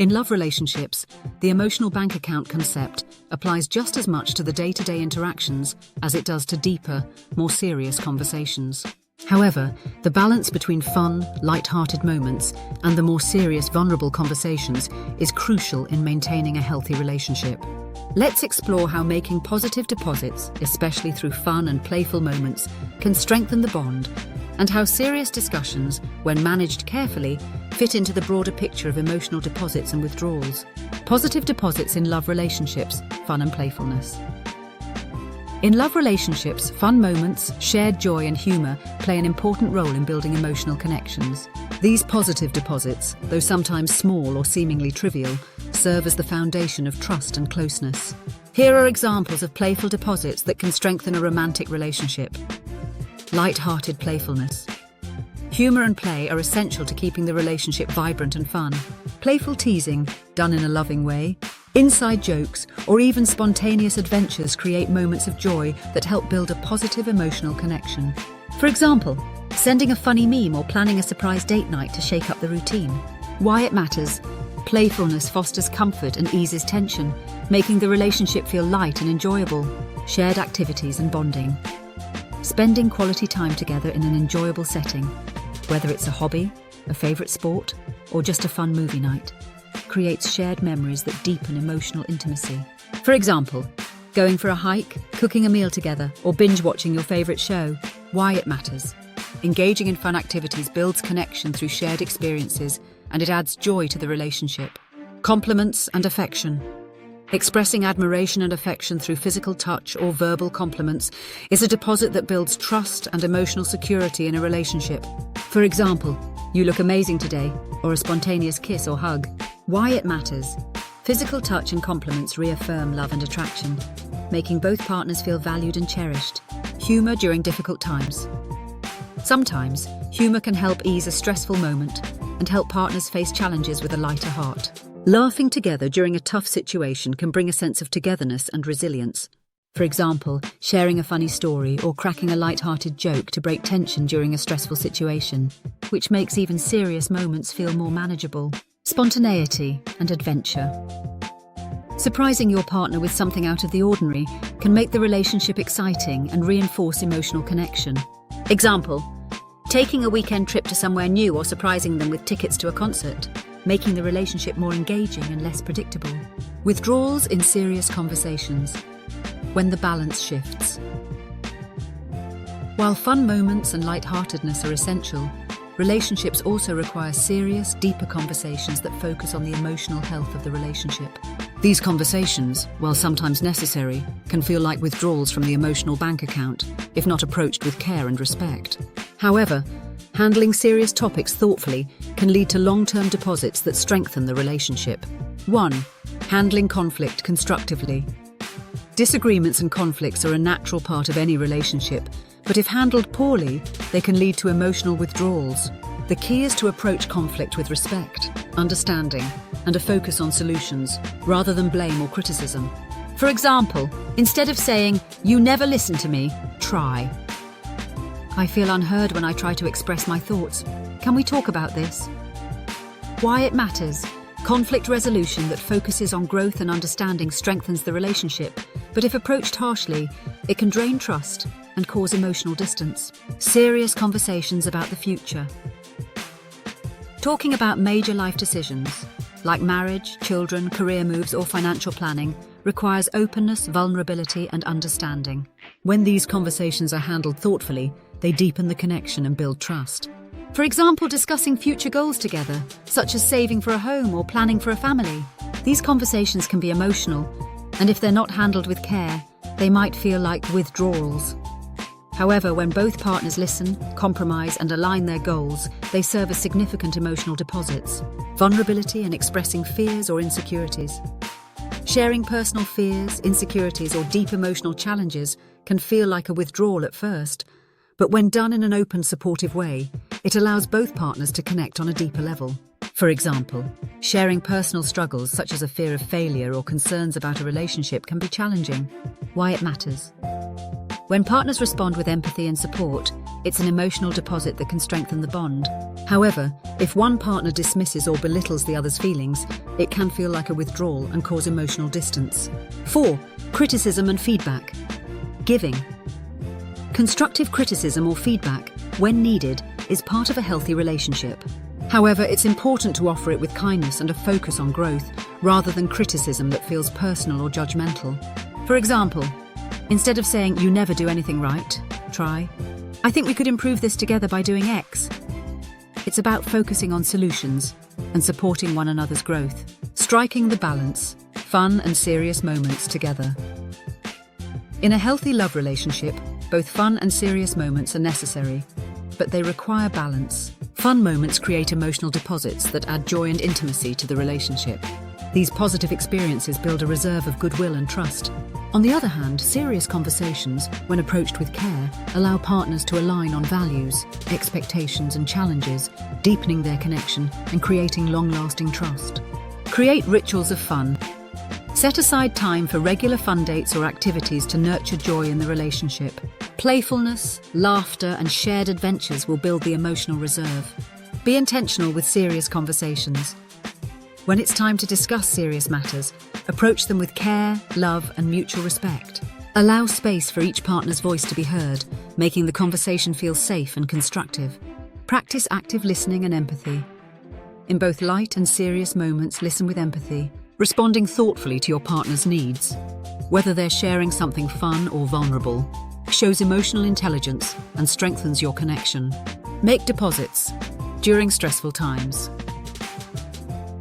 In love relationships, the emotional bank account concept applies just as much to the day-to-day interactions as it does to deeper, more serious conversations. However, the balance between fun, light-hearted moments and the more serious, vulnerable conversations is crucial in maintaining a healthy relationship. Let's explore how making positive deposits, especially through fun and playful moments, can strengthen the bond, and how serious discussions, when managed carefully, fit into the broader picture of emotional deposits and withdrawals. Positive deposits in love relationships, fun and playfulness. In love relationships, fun moments, shared joy and humour play an important role in building emotional connections. These positive deposits, though sometimes small or seemingly trivial, serve as the foundation of trust and closeness. Here are examples of playful deposits that can strengthen a romantic relationship. Light-hearted playfulness. Humour and play are essential to keeping the relationship vibrant and fun. Playful teasing, done in a loving way, inside jokes, or even spontaneous adventures create moments of joy that help build a positive emotional connection. For example, sending a funny meme or planning a surprise date night to shake up the routine. Why it matters. Playfulness fosters comfort and eases tension, making the relationship feel light and enjoyable. Shared activities and bonding. Spending quality time together in an enjoyable setting, whether it's a hobby, a favourite sport, or just a fun movie night, creates shared memories that deepen emotional intimacy. For example, going for a hike, cooking a meal together, or binge-watching your favourite show. Why it matters. Engaging in fun activities builds connection through shared experiences, and it adds joy to the relationship. Compliments and affection. Expressing admiration and affection through physical touch or verbal compliments is a deposit that builds trust and emotional security in a relationship. For example, "You look amazing today," or a spontaneous kiss or hug. Why it matters. Physical touch and compliments reaffirm love and attraction, making both partners feel valued and cherished. Humour during difficult times. Sometimes, humour can help ease a stressful moment and help partners face challenges with a lighter heart. Laughing together during a tough situation can bring a sense of togetherness and resilience. For example, sharing a funny story or cracking a light-hearted joke to break tension during a stressful situation, which makes even serious moments feel more manageable. Spontaneity and adventure. Surprising your partner with something out of the ordinary can make the relationship exciting and reinforce emotional connection. Example, taking a weekend trip to somewhere new or surprising them with tickets to a concert, making the relationship more engaging and less predictable. Withdrawals in serious conversations. When the balance shifts. While fun moments and lightheartedness are essential, relationships also require serious, deeper conversations that focus on the emotional health of the relationship. These conversations, while sometimes necessary, can feel like withdrawals from the emotional bank account, if not approached with care and respect. However, handling serious topics thoughtfully can lead to long-term deposits that strengthen the relationship. 1. Handling conflict constructively. Disagreements and conflicts are a natural part of any relationship, but if handled poorly, they can lead to emotional withdrawals. The key is to approach conflict with respect, understanding, and a focus on solutions, rather than blame or criticism. For example, instead of saying, "You never listen to me," try, "I feel unheard when I try to express my thoughts. Can we talk about this?" Why it matters. Conflict resolution that focuses on growth and understanding strengthens the relationship, but if approached harshly, it can drain trust and cause emotional distance. Serious conversations about the future. Talking about major life decisions, like marriage, children, career moves, or financial planning, requires openness, vulnerability, and understanding. When these conversations are handled thoughtfully, they deepen the connection and build trust. For example, discussing future goals together, such as saving for a home or planning for a family. These conversations can be emotional, and if they're not handled with care, they might feel like withdrawals. However, when both partners listen, compromise, and align their goals, they serve as significant emotional deposits. Vulnerability and expressing fears or insecurities. Sharing personal fears, insecurities, or deep emotional challenges can feel like a withdrawal at first, but when done in an open, supportive way, it allows both partners to connect on a deeper level. For example, sharing personal struggles such as a fear of failure or concerns about a relationship can be challenging. Why it matters. When partners respond with empathy and support, it's an emotional deposit that can strengthen the bond. However, if one partner dismisses or belittles the other's feelings, it can feel like a withdrawal and cause emotional distance. 4. Criticism and feedback. Giving. Constructive criticism or feedback, when needed, is part of a healthy relationship. However, it's important to offer it with kindness and a focus on growth, rather than criticism that feels personal or judgmental. For example, instead of saying, "You never do anything right," try, "I think we could improve this together by doing X." It's about focusing on solutions and supporting one another's growth, striking the balance, fun and serious moments together. In a healthy love relationship, both fun and serious moments are necessary, but they require balance. Fun moments create emotional deposits that add joy and intimacy to the relationship. These positive experiences build a reserve of goodwill and trust. On the other hand, serious conversations, when approached with care, allow partners to align on values, expectations, and challenges, deepening their connection and creating long-lasting trust. Create rituals of fun. Set aside time for regular fun dates or activities to nurture joy in the relationship. Playfulness, laughter, and shared adventures will build the emotional reserve. Be intentional with serious conversations. When it's time to discuss serious matters, approach them with care, love, and mutual respect. Allow space for each partner's voice to be heard, making the conversation feel safe and constructive. Practice active listening and empathy. In both light and serious moments, listen with empathy, responding thoughtfully to your partner's needs. Whether they're sharing something fun or vulnerable, shows emotional intelligence and strengthens your connection. Make deposits during stressful times.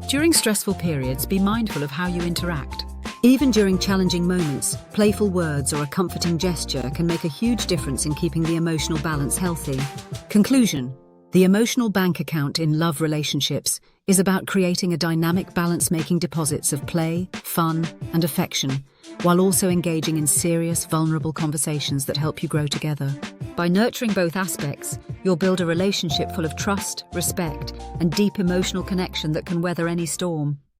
During stressful periods, be mindful of how you interact. Even during challenging moments, playful words or a comforting gesture can make a huge difference in keeping the emotional balance healthy. Conclusion: the emotional bank account in love relationships is about creating a dynamic balance, making deposits of play, fun, and affection, while also engaging in serious, vulnerable conversations that help you grow together. By nurturing both aspects, you'll build a relationship full of trust, respect, and deep emotional connection that can weather any storm.